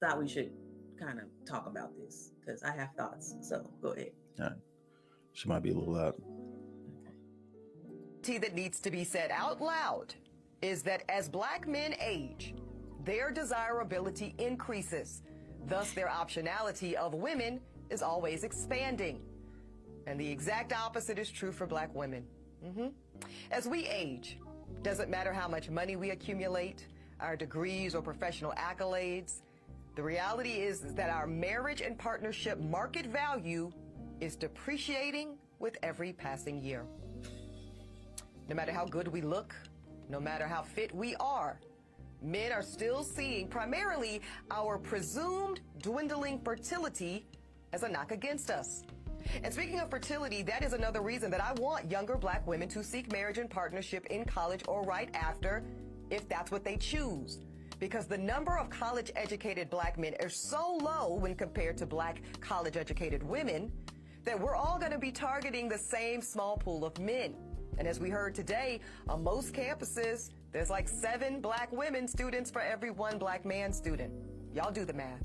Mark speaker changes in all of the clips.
Speaker 1: thought we should kind of talk about this because I have thoughts. So go ahead.
Speaker 2: All right. She might be a little loud.
Speaker 3: That needs to be said out loud is that as Black men age, their desirability increases. Thus, their optionality of women is always expanding. And the exact opposite is true for Black women. As we age, doesn't matter how much money we accumulate, our degrees or professional accolades, the reality is that our marriage and partnership market value is depreciating with every passing year. No matter how good we look, no matter how fit we are, men are still seeing primarily our presumed dwindling fertility as a knock against us. And speaking of fertility, that is another reason that I want younger Black women to seek marriage and partnership in college or right after, if that's what they choose. Because the number of college-educated Black men is so low when compared to Black college-educated women that we're all going to be targeting the same small pool of men. And as we heard today, on most campuses, there's like 7 Black women students for every 1 Black man student. Y'all do the math.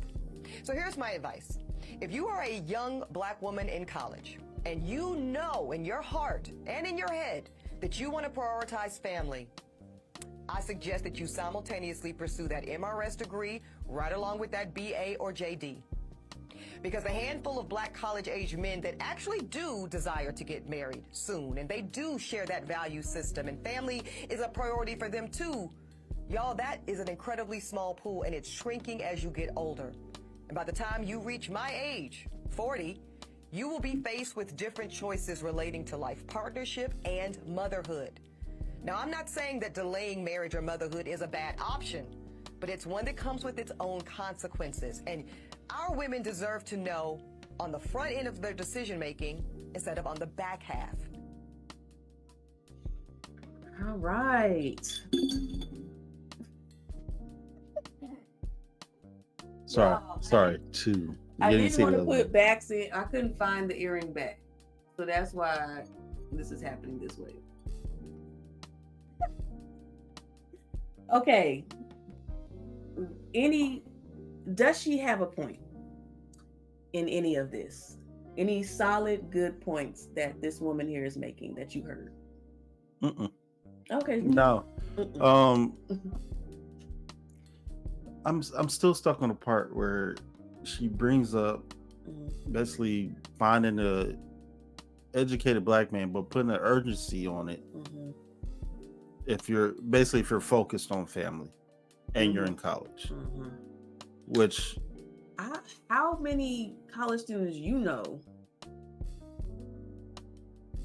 Speaker 3: So here's my advice. If you are a young Black woman in college and you know in your heart and in your head that you want to prioritize family, I suggest that you simultaneously pursue that MRS degree right along with that BA or JD. Because the handful of Black college-age men that actually do desire to get married soon, and they do share that value system, and family is a priority for them too, y'all, that is an incredibly small pool, and it's shrinking as you get older. And by the time you reach my age, 40, you will be faced with different choices relating to life partnership and motherhood. Now, I'm not saying that delaying marriage or motherhood is a bad option, but it's one that comes with its own consequences. And our women deserve to know on the front end of their decision making instead of on the back half.
Speaker 1: All right.
Speaker 2: Sorry. Two.
Speaker 1: I didn't want to put backs in. I couldn't find the earring back, so that's why this is happening this way. Okay. Does she have a point in any of this? Any solid, good points that this woman here is making that you heard? Okay.
Speaker 2: No. I'm still stuck on the part where she brings up basically finding a educated Black man, but putting an urgency on it. If you're focused on family and you're in college, which
Speaker 1: how many college students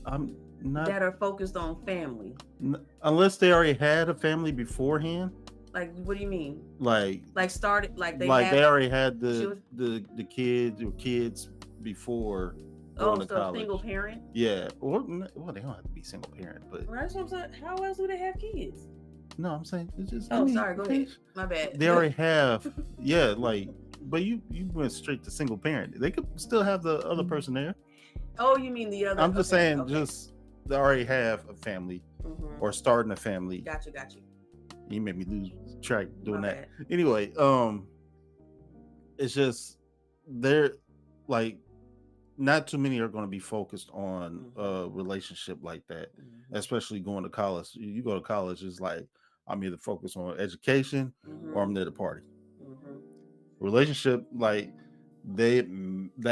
Speaker 2: I'm not
Speaker 1: that are focused on family,
Speaker 2: unless they already had a family beforehand.
Speaker 1: Like, what do you mean?
Speaker 2: Like
Speaker 1: started they
Speaker 2: already had the kids before.
Speaker 1: Oh, so single parent?
Speaker 2: Yeah. Well, they don't have to be single parent, but
Speaker 1: that's what I'm saying. How else do they have kids?
Speaker 2: No, I'm saying it's just.
Speaker 1: Sorry. Go ahead. My bad.
Speaker 2: They already have. Yeah, but you went straight to single parent. They could still have the other person there.
Speaker 1: Oh, you mean the other?
Speaker 2: I'm just saying, just they already have a family or starting a family.
Speaker 1: Got you.
Speaker 2: You made me lose track doing that.
Speaker 1: Bad.
Speaker 2: Anyway, it's just they're like. Not too many are going to be focused on a relationship like that, especially going to college. You go to college, it's like I'm either focused on education or I'm there to party. Relationship, like that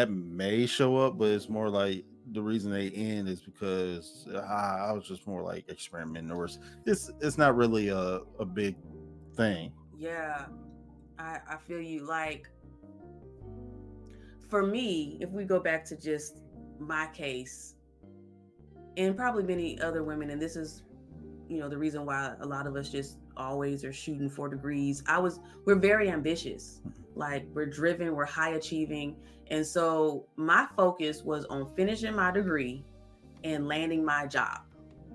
Speaker 2: may show up, but it's more like the reason they end is because I was just more like experimenting, or it's not really a big thing.
Speaker 1: Yeah, I feel you. Like, for me, if we go back to just my case, and probably many other women, and this is, the reason why a lot of us just always are shooting for degrees. We're very ambitious. Like, we're driven, we're high achieving. And so my focus was on finishing my degree and landing my job,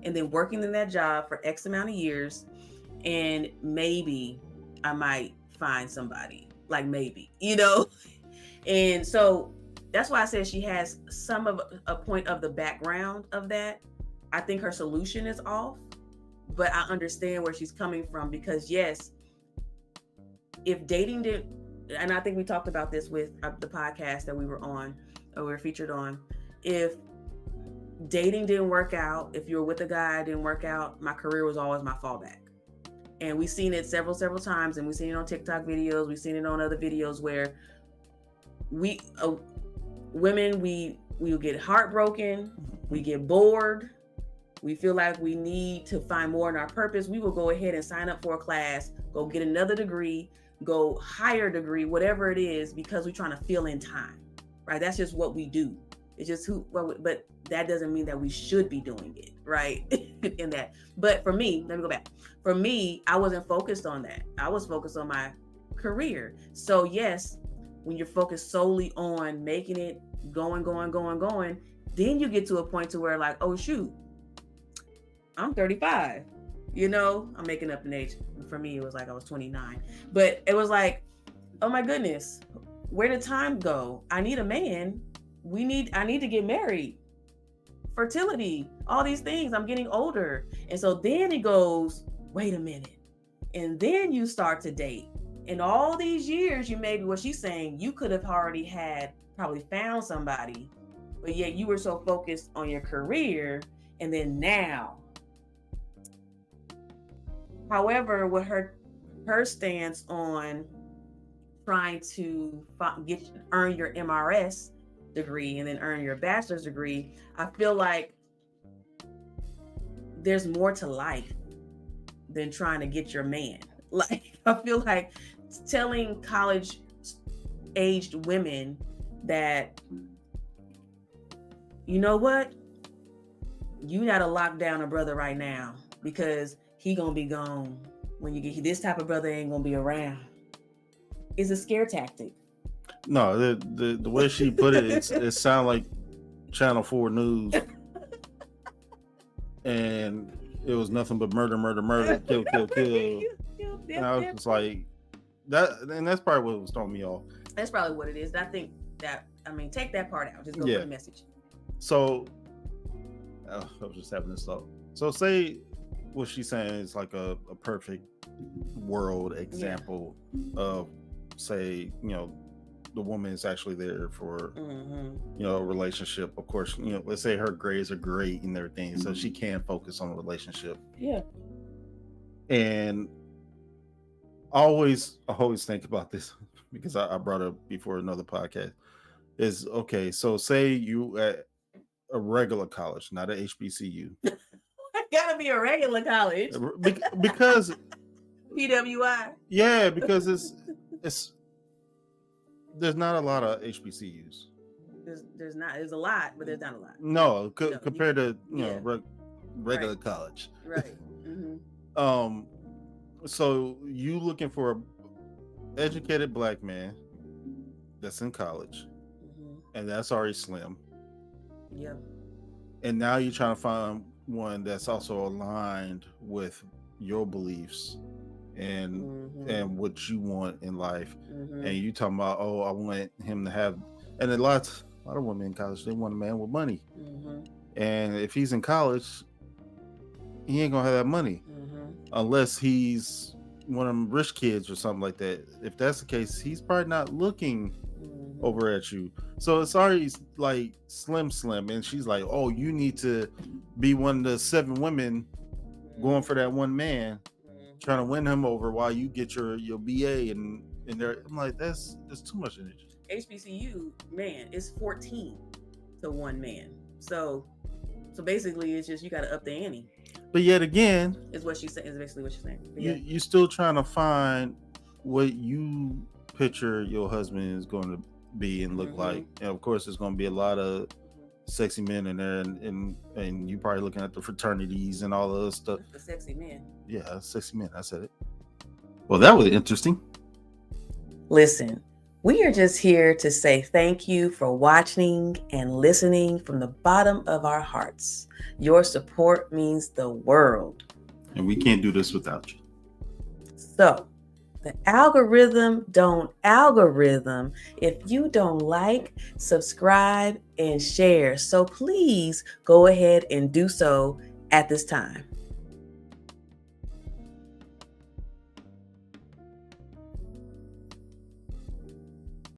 Speaker 1: and then working in that job for X amount of years. And maybe I might find somebody, like maybe, And so that's why I said she has some of a point of the background of that. I think her solution is off, but I understand where she's coming from, because yes, if dating and I think we talked about this with the podcast that we were on, or we were featured on. If dating didn't work out, if you were with a guy didn't work out, my career was always my fallback. And we've seen it several times, and we've seen it on TikTok videos, we've seen it on other videos where we women we get heartbroken, we get bored, we feel like we need to find more in our purpose. We will go ahead and sign up for a class, go get another degree, go higher degree, whatever it is, because we're trying to fill in time, right? That's just what we do. It's just but that doesn't mean that we should be doing it, right? In that. But for me, let me go back. For me, I wasn't focused on that. I was focused on my career. So yes, when you're focused solely on making it going, then you get to a point to where like, oh shoot, I'm 35. You know, I'm making up an age. For me, it was like I was 29. But it was like, oh my goodness, where did time go? I need a man. I need to get married. Fertility, all these things. I'm getting older. And so then it goes, wait a minute. And then you start to date. In all these years, you maybe, what she's saying, you could have already probably found somebody, but yet you were so focused on your career. And then now, however, with her stance on trying to earn your MRS degree and then earn your bachelor's degree, I feel like there's more to life than trying to get your man. Like, I feel like telling college-aged women that, you know what, you gotta lock down a brother right now because he gonna be gone when you get this type of brother ain't gonna be around, is a scare tactic.
Speaker 2: No, the way she put it, it sounded like Channel 4 News, and it was nothing but murder, kill. And I was just like, that, and that's probably what was throwing me off.
Speaker 1: That's probably what it is. I think that, I mean, take that part out. Just go for the message.
Speaker 2: So, I was just having this thought. So, say what she's saying is like a perfect world example of, say, you know, the woman is actually there for, you know, a relationship. Of course, you know, let's say her grades are great and everything, so she can focus on a relationship.
Speaker 1: Yeah. And
Speaker 2: I always think about this because I brought it up before another podcast. Is okay. So say you at a regular college, not a HBCU.
Speaker 1: Gotta be a regular college
Speaker 2: because
Speaker 1: PWI.
Speaker 2: Yeah, because it's there's not a lot of HBCUs.
Speaker 1: There's a lot, but there's not a lot.
Speaker 2: No, compared to regular college.
Speaker 1: Right.
Speaker 2: So you looking for an educated black man that's in college, and that's already slim.
Speaker 1: Yeah.
Speaker 2: And now you're trying to find one that's also aligned with your beliefs and what you want in life. And you talking about, oh, I want him to have, and a lot of women in college, they want a man with money. And if he's in college, he ain't gonna have that money unless he's one of them rich kids or something like that. If that's the case, he's probably not looking over at you. So it's already like slim, and she's like, oh, you need to be one of the 7 women going for that one man, trying to win him over while you get your BA and there. I'm like, that's too much energy.
Speaker 1: HBCU, man, it's 14 to 1 man. So basically it's just, you got to up the ante.
Speaker 2: But yet again,
Speaker 1: is what she's saying. Is basically what she's saying.
Speaker 2: You still trying to find what you picture your husband is going to be and look like. And of course, there's going to be a lot of sexy men in there, and you probably looking at the fraternities and all of that stuff.
Speaker 1: The sexy men.
Speaker 2: Yeah, sexy men. I said it. Well, that was interesting.
Speaker 1: Listen, we are just here to say thank you for watching and listening from the bottom of our hearts. Your support means the world.
Speaker 2: And we can't do this without you.
Speaker 1: So, the algorithm don't algorithm if you don't like, subscribe, and share. So please go ahead and do so at this time.